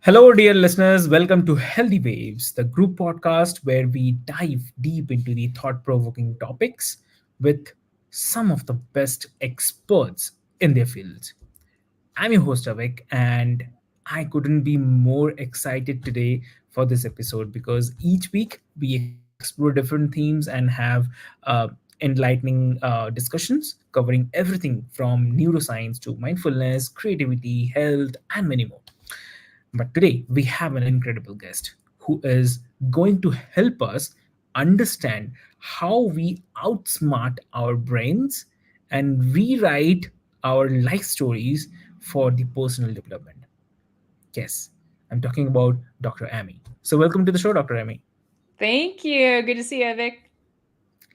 Hello, dear listeners. Welcome to Healthy Waves, the group podcast where we dive deep into the thought provoking topics with some of the best experts in their fields. I'm your host, Avik, and I couldn't be more excited today for this episode because each week we explore different themes and have enlightening discussions covering everything from neuroscience to mindfulness, creativity, health, and many more. But today we have an incredible guest who is going to help us understand how we outsmart our brains and rewrite our life stories for the personal development. Yes, I'm talking about Dr. Amy. So, welcome to the show, Dr. Amy. Thank you. Good to see you, Vic.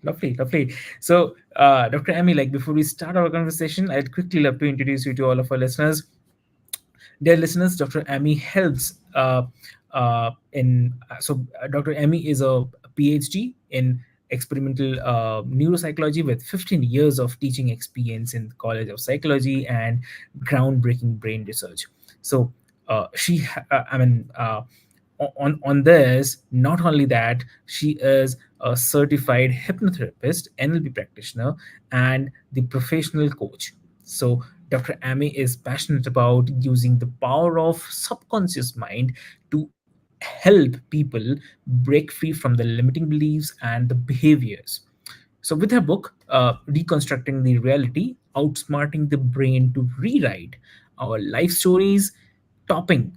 Lovely, lovely. So, Dr. Amy, like before we start our conversation, I'd quickly love to introduce you to all of our listeners. Dear listeners, Dr. Amy helps in so Dr. Amy is a PhD in experimental neuropsychology with 15 years of teaching experience in the College of Psychology and groundbreaking brain research. So I mean, on this, not only that, she is a certified hypnotherapist, NLP practitioner, and the professional coach. So Dr. Amy is passionate about using the power of subconscious mind to help people break free from the limiting beliefs and the behaviors. So with her book, Reconstructing the Reality, Outsmarting the Brain to Rewrite Our Life Stories, topping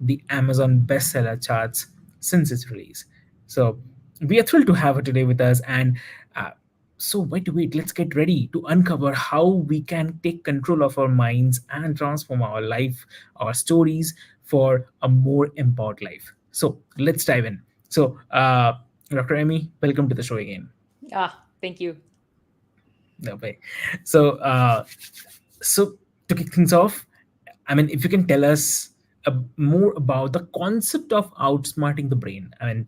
the Amazon bestseller charts since its release. So we are thrilled to have her today with us. And so wait, let's get ready to uncover how we can take control of our minds and transform our life, our stories for a more empowered life. So let's dive in. So, Dr. Amy, welcome to the show again. Thank you. No way. So, so to kick things off, I mean, if you can tell us more about the concept of outsmarting the brain. I mean,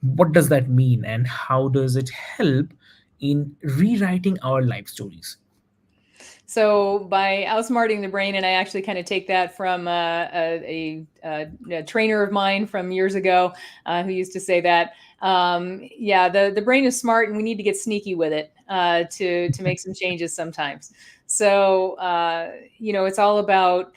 what does that mean, and how does it help in rewriting our life stories? So by outsmarting the brain, and I actually kind of take that from a trainer of mine from years ago who used to say that. Yeah, the brain is smart, and we need to get sneaky with it to make some changes sometimes. So it's all about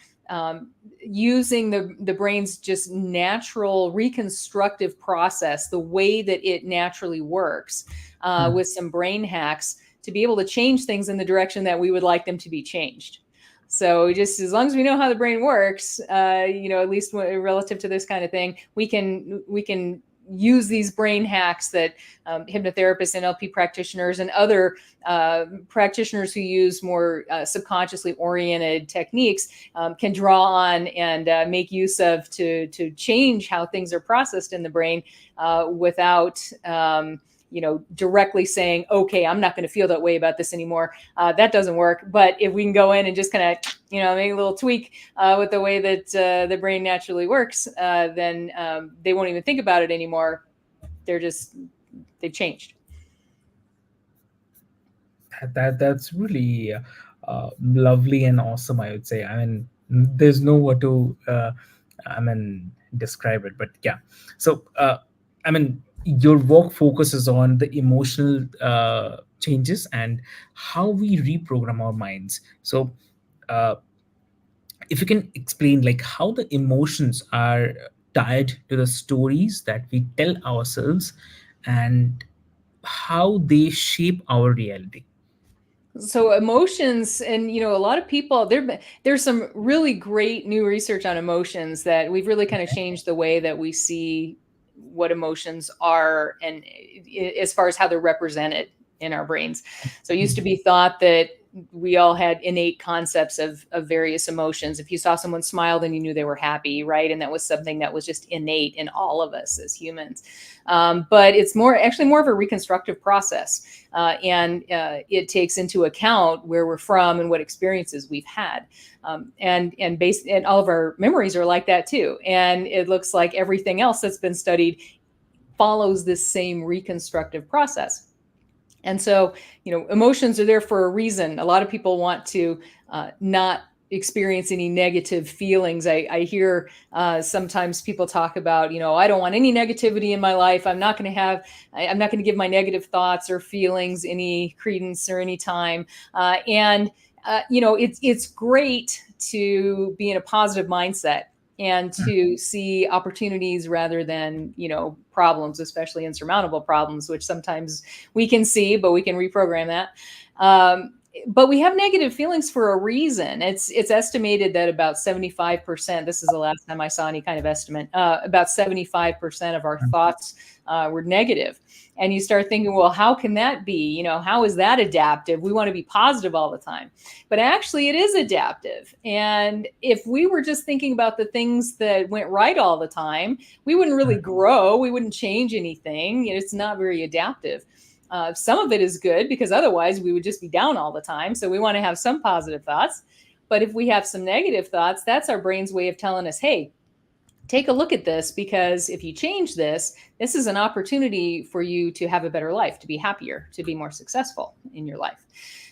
using the brain's just natural reconstructive process, the way that it naturally works, Hmm. with some brain hacks to be able to change things in the direction that we would like them to be changed. So just as long as we know how the brain works, at least relative to this kind of thing, we can use these brain hacks that hypnotherapists, NLP practitioners, and other practitioners who use more subconsciously oriented techniques can draw on and make use of to change how things are processed in the brain without directly saying, okay, I'm not going to feel that way about this anymore. That doesn't work. But if we can go in and just kind of, make a little tweak with the way that the brain naturally works, then they won't even think about it anymore. They've changed. That's really lovely and awesome, I would say. I mean, there's no word to I mean describe it, but yeah. So I mean, your work focuses on the emotional changes and how we reprogram our minds. So uh, if you can explain like how the emotions are tied to the stories that we tell ourselves and how they shape our reality. So emotions, and a lot of people there's some really great new research on emotions that we've really kind of changed the way that we see what emotions are, and as far as how they're represented in our brains. So it used to be thought that we all had innate concepts of various emotions. If you saw someone smile, then you knew they were happy, right? And that was something that was just innate in all of us as humans. But it's actually more of a reconstructive process, and it takes into account where we're from and what experiences we've had, and all of our memories are like that too. And it looks like everything else that's been studied follows this same reconstructive process. And so, emotions are there for a reason. A lot of people want to not experience any negative feelings. I hear sometimes people talk about, I don't want any negativity in my life. I'm not going to give my negative thoughts or feelings any credence or any time. It's great to be in a positive mindset and to see opportunities rather than problems, especially insurmountable problems, which sometimes we can see, but we can reprogram that. But we have negative feelings for a reason. It's estimated that about 75%, this is the last time I saw any kind of estimate, about 75% of our thoughts were negative. And you start thinking, well, how can that be? How is that adaptive? We want to be positive all the time. But actually, it is adaptive. And if we were just thinking about the things that went right all the time, we wouldn't really grow. We wouldn't change anything. It's not very adaptive. Some of it is good because otherwise we would just be down all the time. So we want to have some positive thoughts. But if we have some negative thoughts, that's our brain's way of telling us, hey, take a look at this, because if you change this, this is an opportunity for you to have a better life, to be happier, to be more successful in your life.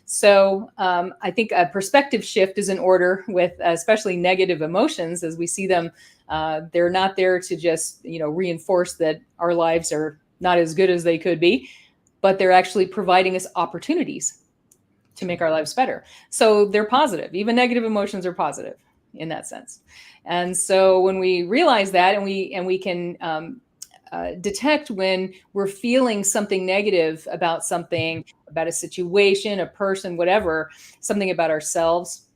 So I think a perspective shift is in order with especially negative emotions as we see them. They're not there to just, reinforce that our lives are not as good as they could be, but they're actually providing us opportunities to make our lives better. So they're positive. Even negative emotions are positive in that sense. And so when we realize that, and we can detect when we're feeling something negative about something, about a situation, a person, whatever, something about ourselves,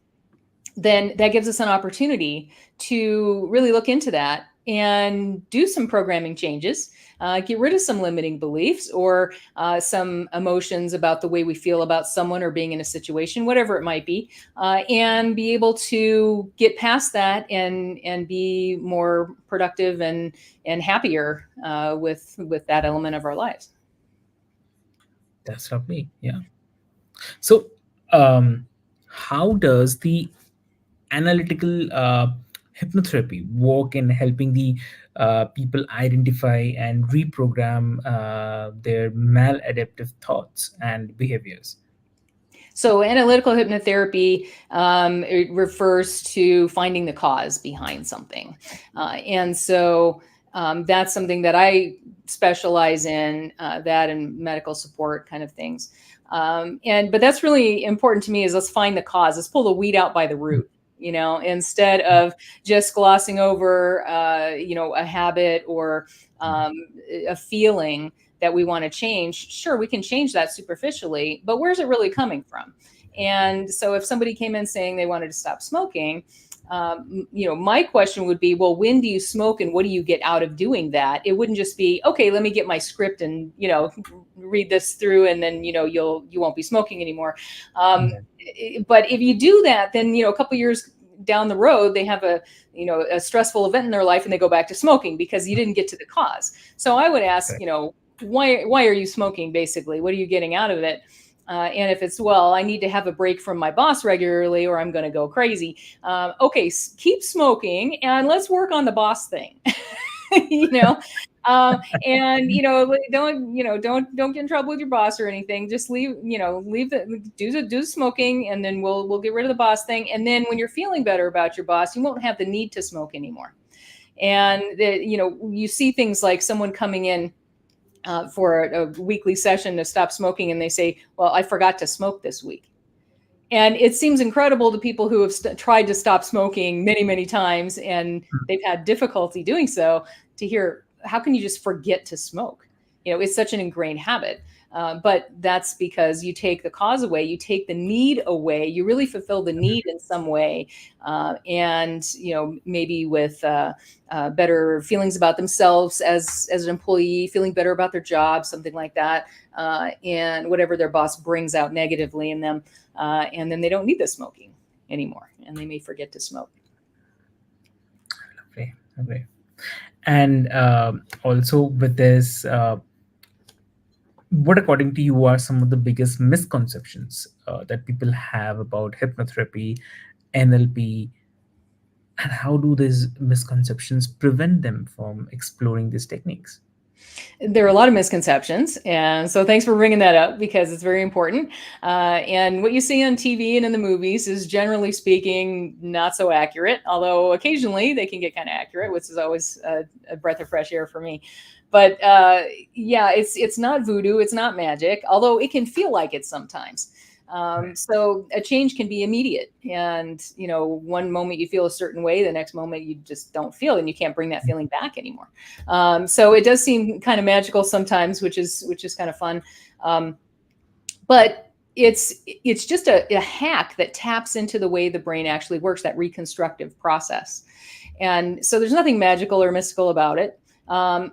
then that gives us an opportunity to really look into that and do some programming changes, get rid of some limiting beliefs or some emotions about the way we feel about someone or being in a situation, whatever it might be, and be able to get past that and be more productive and happier with that element of our lives. That's lovely. Yeah. So, um, how does the analytical hypnotherapy work in helping the people identify and reprogram their maladaptive thoughts and behaviors? So, analytical hypnotherapy, it refers to finding the cause behind something. And so that's something that I specialize in, that and medical support kind of things. But that's really important to me is let's find the cause. Let's pull the weed out by the root. Instead of just glossing over, a habit or a feeling that we want to change, sure, we can change that superficially, but where's it really coming from? And so if somebody came in saying they wanted to stop smoking, my question would be, well, when do you smoke and what do you get out of doing that? It wouldn't just be, okay, let me get my script and, read this through and then, you won't be smoking anymore. Yeah. But if you do that, then, a couple years down the road, they have a stressful event in their life and they go back to smoking because you didn't get to the cause. So I would ask, Correct. why are you smoking? Basically, what are you getting out of it? And if it's, well, I need to have a break from my boss regularly or I'm going to go crazy. Okay, keep smoking and let's work on the boss thing. you know, don't get in trouble with your boss or anything. Just leave the smoking, and then we'll get rid of the boss thing. And then when you're feeling better about your boss, you won't have the need to smoke anymore. And you see things like someone coming in for a weekly session to stop smoking, and they say, well, I forgot to smoke this week. And it seems incredible to people who have tried to stop smoking many, many times, and they've had difficulty doing so, to hear, how can you just forget to smoke? It's such an ingrained habit. But that's because you take the cause away, you take the need away, you really fulfill the need in some way. And, maybe with better feelings about themselves as an employee, feeling better about their job, something like that. And whatever their boss brings out negatively in them. And then they don't need the smoking anymore, and they may forget to smoke. Okay. Okay. And also with this, what according to you are some of the biggest misconceptions that people have about hypnotherapy, NLP, and how do these misconceptions prevent them from exploring these techniques? There are a lot of misconceptions. And so thanks for bringing that up because it's very important. And what you see on TV and in the movies is generally speaking not so accurate, although occasionally they can get kind of accurate, which is always a breath of fresh air for me. But yeah, it's not voodoo, it's not magic, although it can feel like it sometimes. Right. So a change can be immediate, and one moment you feel a certain way, the next moment you just don't feel, and you can't bring that feeling back anymore. So it does seem kind of magical sometimes, which is kind of fun, but it's just a hack that taps into the way the brain actually works, that reconstructive process. And so there's nothing magical or mystical about it.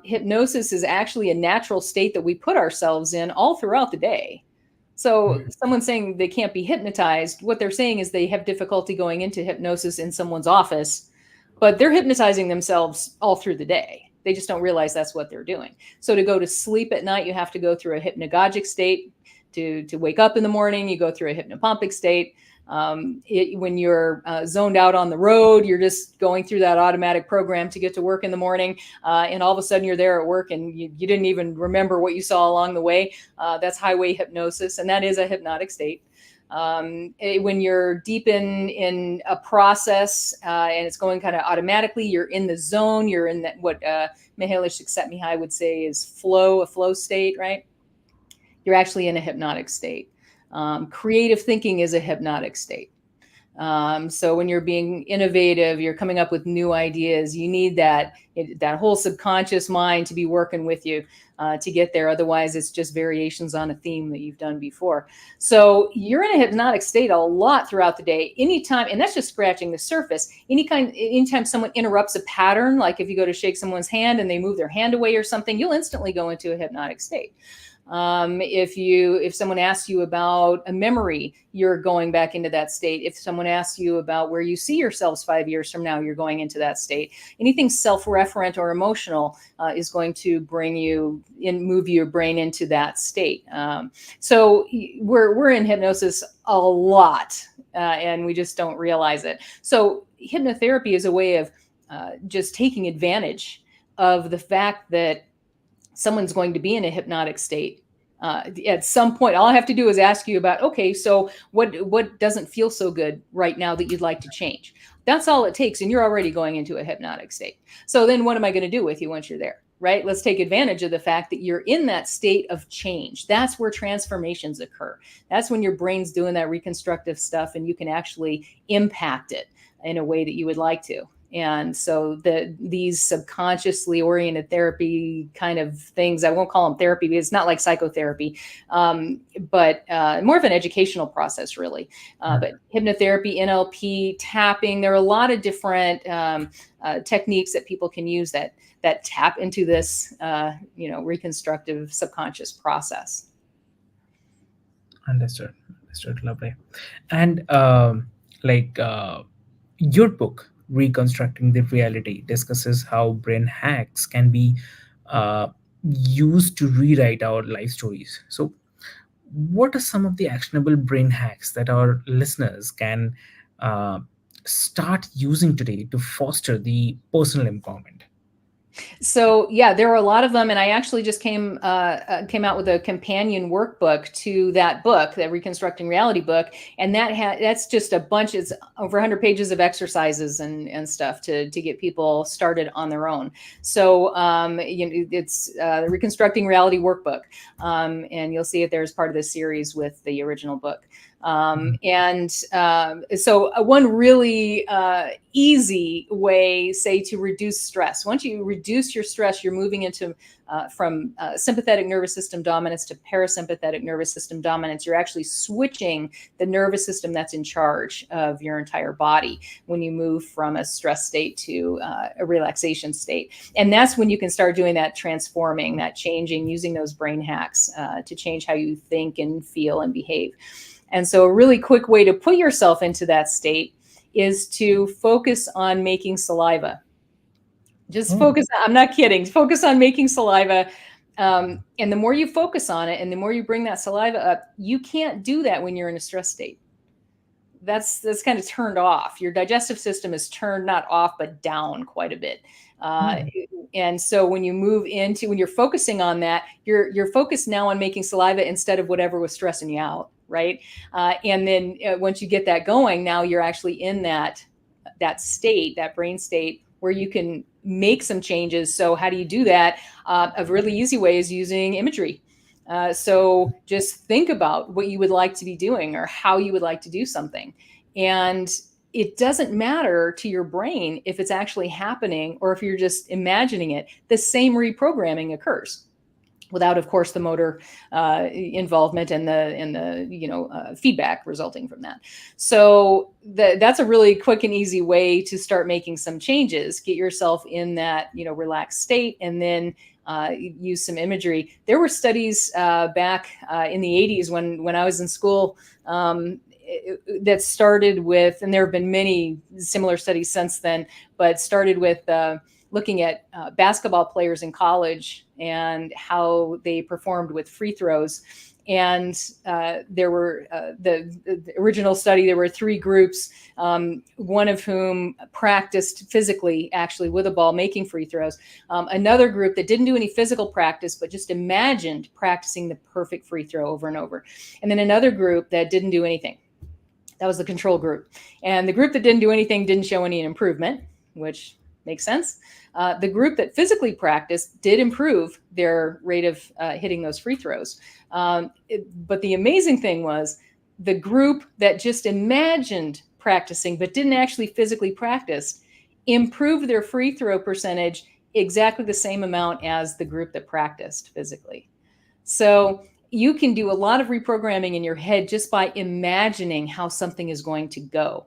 Hypnosis is actually a natural state that we put ourselves in all throughout the day. So Mhm. someone saying they can't be hypnotized, what they're saying is they have difficulty going into hypnosis in someone's office, but they're hypnotizing themselves all through the day. They just don't realize that's what they're doing. So to go to sleep at night, you have to go through a hypnagogic state. To wake up in the morning, you go through a hypnopompic state. When you're zoned out on the road, you're just going through that automatic program to get to work in the morning. And all of a sudden you're there at work and you didn't even remember what you saw along the way. That's highway hypnosis, and that is a hypnotic state. When you're deep in a process and it's going kind of automatically, you're in the zone, you're in that what Mihaly Csikszentmihalyi would say is a flow state, right? You're actually in a hypnotic state. Creative thinking is a hypnotic state. So when you're being innovative, you're coming up with new ideas. You need that whole subconscious mind to be working with you to get there. Otherwise, it's just variations on a theme that you've done before. So you're in a hypnotic state a lot throughout the day. Anytime, and that's just scratching the surface. Anytime someone interrupts a pattern, like if you go to shake someone's hand and they move their hand away or something, you'll instantly go into a hypnotic state. If someone asks you about a memory, you're going back into that state. If someone asks you about where you see yourselves 5 years from now, you're going into that state. Anything self-referent or emotional is going to move your brain into that state. So we're in hypnosis a lot, and we just don't realize it. So hypnotherapy is a way of just taking advantage of the fact that someone's going to be in a hypnotic state at some point. All I have to do is ask you about, okay, so what doesn't feel so good right now that you'd like to change? That's all it takes, and you're already going into a hypnotic state. So then what am I going to do with you once you're there? Right? Let's take advantage of the fact that you're in that state of change. That's where transformations occur. That's when your brain's doing that reconstructive stuff and you can actually impact it in a way that you would like to. And so these subconsciously oriented therapy kind of things, I won't call them therapy because it's not like psychotherapy, but more of an educational process, really. But hypnotherapy, NLP, tapping, there are a lot of different techniques that people can use that tap into this, reconstructive subconscious process. Understood. Understood. Lovely. And like your book, Reconstructing the Reality, discusses how brain hacks can be uh, used to rewrite our life stories. So, what are some of the actionable brain hacks that our listeners can uh, start using today to foster the personal empowerment? So yeah, there were a lot of them, and I actually just came out with a companion workbook to that book, that Reconstructing Reality book, and that's just a bunch. It's over 100 pages of exercises and stuff to get people started on their own. So it's the Reconstructing Reality workbook, and you'll see it there as part of the series with the original book. So one really easy way, say, to reduce stress. Once you reduce your stress, you're moving into from sympathetic nervous system dominance to parasympathetic nervous system dominance. You're actually switching the nervous system that's in charge of your entire body when you move from a stress state to a relaxation state. And that's when you can start doing that transforming, that changing, using those brain hacks to change how you think and feel and behave. And so a really quick way to put yourself into that state is to focus on making saliva. Just Oh, focus, I'm not kidding, focus on making saliva. And the more you focus on it and the more you bring that saliva up, you can't do that when you're in a stress state. That's kind of turned off. Your digestive system is turned not off, but down quite a bit. Uh, oh. And so when you move into, when you're focusing on that, you're focused now on making saliva instead of whatever was stressing you out, right? And then once you get that going, now you're actually in that state, that brain state, where you can make some changes. So how do you do that? A really easy way is using imagery. So just think about what you would like to be doing or how you would like to do something. And it doesn't matter to your brain if it's actually happening or if you're just imagining it. The same reprogramming occurs without, of course, the motor involvement and the feedback resulting from that. So that's a really quick and easy way to start making some changes. Get yourself in that relaxed state, and then use some imagery. There were studies back in the 80s when I was in school. That started with, and there have been many similar studies since then, but started with looking at basketball players in college and how they performed with free throws. And there were the original study, there were 3 groups, one of whom practiced physically actually with a ball making free throws. Another group that didn't do any physical practice, but just imagined practicing the perfect free throw over and over. And then another group that didn't do anything. That was the control group. And the group that didn't do anything didn't show any improvement, which makes sense. The group that physically practiced did improve their rate of hitting those free throws. But the amazing thing was the group that just imagined practicing but didn't actually physically practice improved their free throw percentage exactly the same amount as the group that practiced physically. So you can do a lot of reprogramming in your head just by imagining how something is going to go.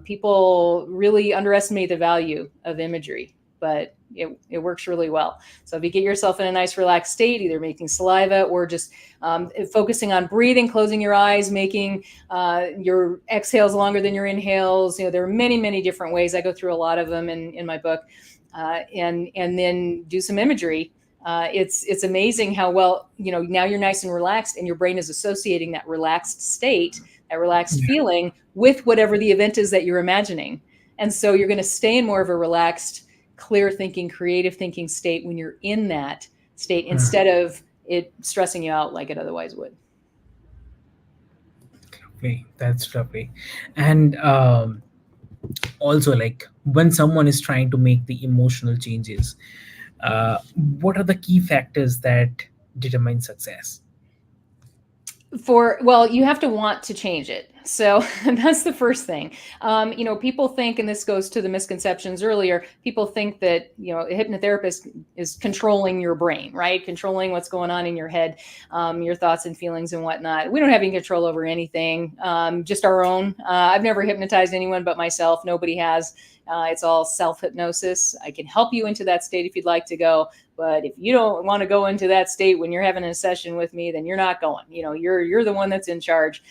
People really underestimate the value of imagery, but it works really well. So if you get yourself in a nice relaxed state, either making saliva or just focusing on breathing, closing your eyes, making your exhales longer than your inhales. There are many, many different ways. I go through a lot of them in my book, and then do some imagery. It's amazing how well, now you're nice and relaxed and your brain is associating that relaxed state, that relaxed feeling with whatever the event is that you're imagining. And so you're going to stay in more of a relaxed, clear thinking, creative thinking state when you're in that state instead of it stressing you out like it otherwise would. Lovely. That's lovely. And also, like, when someone is trying to make the emotional changes, uh, what are the key factors that determine success? Well, you have to want to change it. So that's the first thing. People think, and this goes to the misconceptions earlier, people think that, a hypnotherapist is controlling your brain, right? Controlling what's going on in your head, your thoughts and feelings and whatnot. We don't have any control over anything, just our own. I've never hypnotized anyone but myself. Nobody has. It's all self-hypnosis. I can help you into that state if you'd like to go. But if you don't want to go into that state when you're having a session with me, then you're not going. You're the one that's in charge.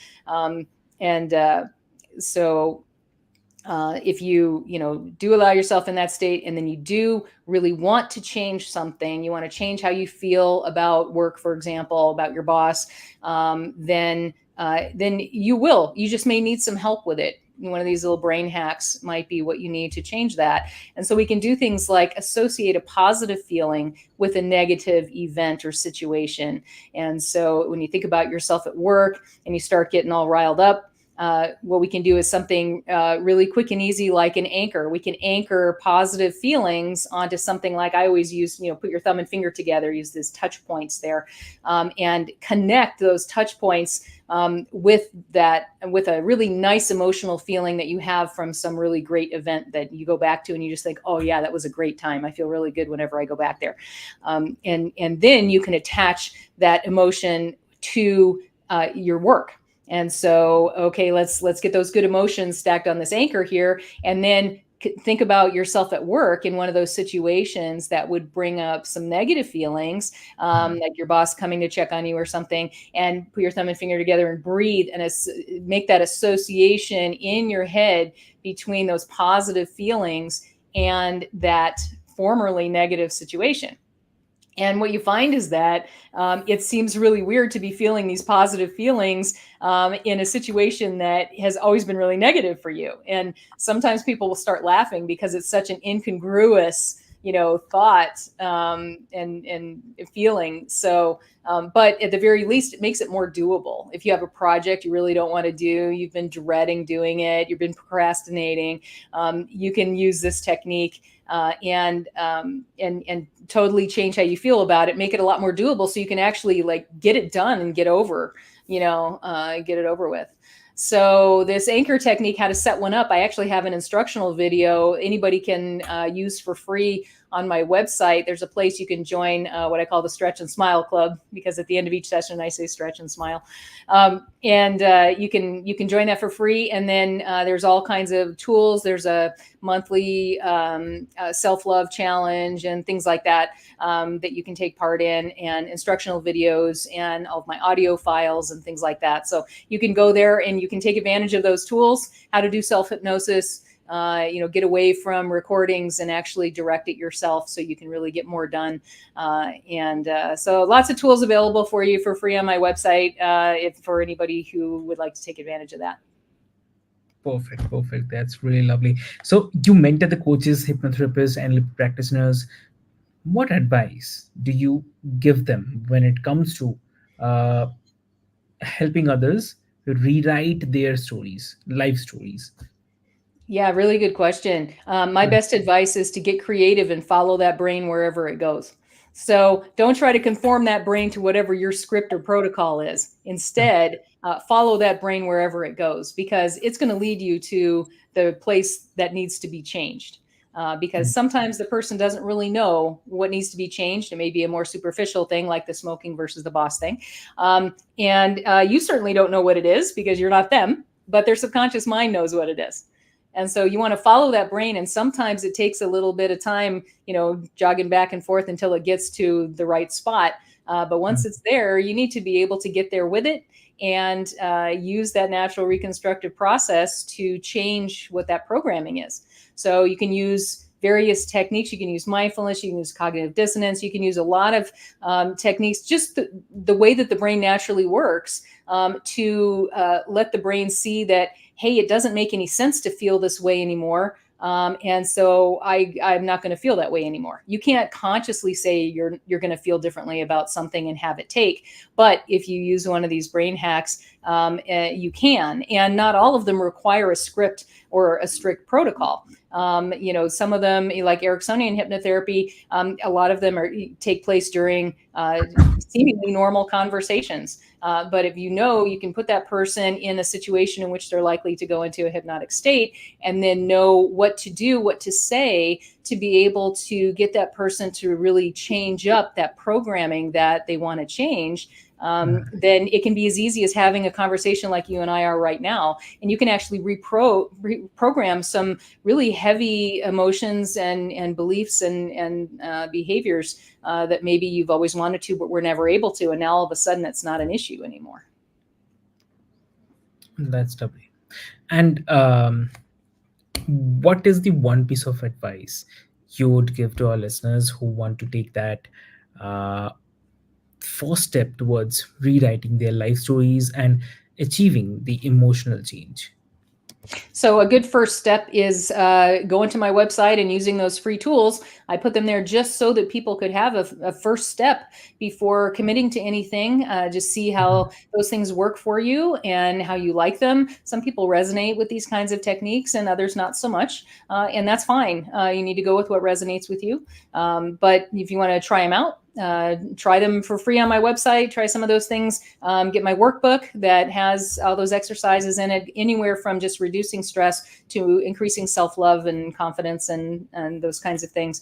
So if you do allow yourself in that state, and then you do really want to change something, you want to change how you feel about work, for example, about your boss, then you will. You just may need some help with it. One of these little brain hacks might be what you need to change that. And so we can do things like associate a positive feeling with a negative event or situation. And so when you think about yourself at work and you start getting all riled up, what we can do is something really quick and easy, like an anchor. We can anchor positive feelings onto something like I always use, put your thumb and finger together, use these touch points there, and connect those touch points with a really nice emotional feeling that you have from some really great event that you go back to and you just think, oh yeah, that was a great time. I feel really good whenever I go back there. And then you can attach that emotion to your work. And so, okay, let's get those good emotions stacked on this anchor here, and then think about yourself at work in one of those situations that would bring up some negative feelings, like your boss coming to check on you or something, and put your thumb and finger together and breathe and make that association in your head between those positive feelings and that formerly negative situation. And what you find is that it seems really weird to be feeling these positive feelings in a situation that has always been really negative for you. And sometimes people will start laughing because it's such an incongruous, thought and feeling. So, but at the very least, it makes it more doable. If you have a project you really don't want to do, you've been dreading doing it, you've been procrastinating, you can use this technique and totally change how you feel about it, make it a lot more doable, so you can actually like get it done and get it over with. So this anchor technique, how to set one up, I actually have an instructional video anybody can use for free on my website. There's a place you can join what I call the Stretch and Smile Club, because at the end of each session I say stretch and smile. And you can join that for free. And then there's all kinds of tools. There's a monthly self-love challenge and things like that that you can take part in, and instructional videos and all of my audio files and things like that. So you can go there and you can take advantage of those tools, how to do self-hypnosis, get away from recordings and actually direct it yourself so you can really get more done. So lots of tools available for you for free on my website for anybody who would like to take advantage of that. Perfect, perfect. That's really lovely. So you mentor the coaches, hypnotherapists, and practitioners. What advice do you give them when it comes to uh, helping others rewrite their stories, life stories? Yeah, really good question. My best advice is to get creative and follow that brain wherever it goes. So don't try to conform that brain to whatever your script or protocol is. Instead, follow that brain wherever it goes, because it's going to lead you to the place that needs to be changed. Because sometimes the person doesn't really know what needs to be changed. It may be a more superficial thing like the smoking versus the boss thing. And you certainly don't know what it is because you're not them, but their subconscious mind knows what it is. And so you want to follow that brain. And sometimes it takes a little bit of time, jogging back and forth until it gets to the right spot. But once it's there, you need to be able to get there with it and use that natural reconstructive process to change what that programming is. So you can use various techniques. You can use mindfulness, you can use cognitive dissonance, you can use a lot of techniques, just the way that the brain naturally works, to let the brain see that, hey, it doesn't make any sense to feel this way anymore. And so I'm not going to feel that way anymore. You can't consciously say you're going to feel differently about something and have it take. But if you use one of these brain hacks, you can. And not all of them require a script or a strict protocol. Some of them, like Ericksonian hypnotherapy, a lot of them take place during seemingly normal conversations. But if you can put that person in a situation in which they're likely to go into a hypnotic state, and then know what to do, what to say to be able to get that person to really change up that programming that they want to change. Then it can be as easy as having a conversation like you and I are right now. And you can actually reprogram some really heavy emotions and beliefs and behaviors that maybe you've always wanted to, but were never able to. And now all of a sudden it's not an issue anymore. That's lovely. And what is the one piece of advice you would give to our listeners who want to take that uh, first step towards rewriting their life stories and achieving the emotional change? So a good first step is going to my website and using those free tools. I put them there just so that people could have a first step before committing to anything. Just see how those things work for you and how you like them. Some people resonate with these kinds of techniques and others not so much. And that's fine. You need to go with what resonates with you. But if you want to try them out, try them for free on my website, try some of those things, get my workbook that has all those exercises in it, anywhere from just reducing stress to increasing self-love and confidence and those kinds of things.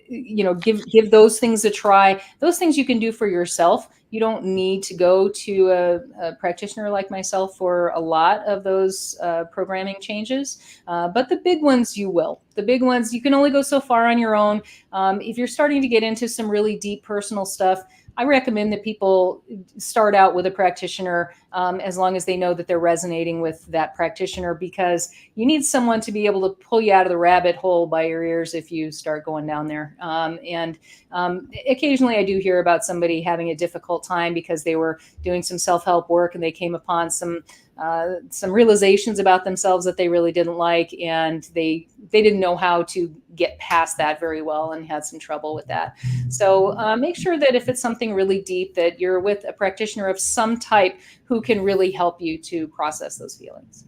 Give those things a try. Those things you can do for yourself. You don't need to go to a practitioner like myself for a lot of those programming changes. But the big ones, you will. The big ones, you can only go so far on your own. If you're starting to get into some really deep personal stuff, I recommend that people start out with a practitioner as long as they know that they're resonating with that practitioner, because you need someone to be able to pull you out of the rabbit hole by your ears if you start going down there. And occasionally I do hear about somebody having a difficult time because they were doing some self-help work and they came upon some realizations about themselves that they really didn't like, and they didn't know how to get past that very well and had some trouble with that. So make sure that if it's something really deep, that you're with a practitioner of some type who can really help you to process those feelings.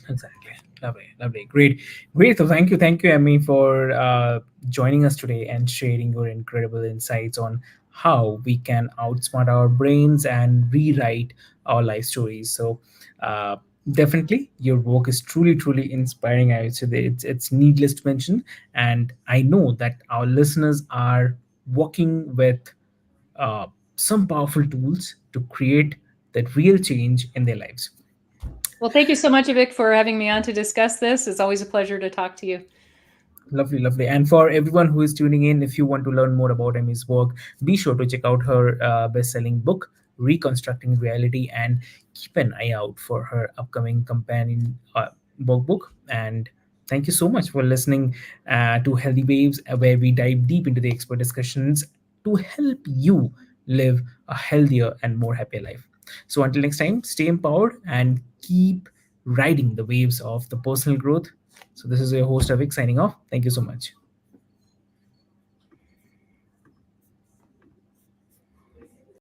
Exactly. Lovely, lovely. Great, great. So thank you, Emmy, for joining us today and sharing your incredible insights on how we can outsmart our brains and rewrite our life stories. So uh, definitely, your work is truly, truly inspiring. I would say that it's needless to mention, and I know that our listeners are working with uh, some powerful tools to create that real change in their lives. Well, thank you so much, Vic, for having me on to discuss this. It's always a pleasure to talk to you. Lovely, lovely. And for everyone who is tuning in, if you want to learn more about Emmy's work, be sure to check out her best-selling book, Reconstructing Reality, and keep an eye out for her upcoming companion workbook. And thank you so much for listening to Healthy Waves, where we dive deep into the expert discussions to help you live a healthier and more happier life. So until next time, stay empowered and keep riding the waves of the personal growth. So this is your host Avik signing off. Thank you so much.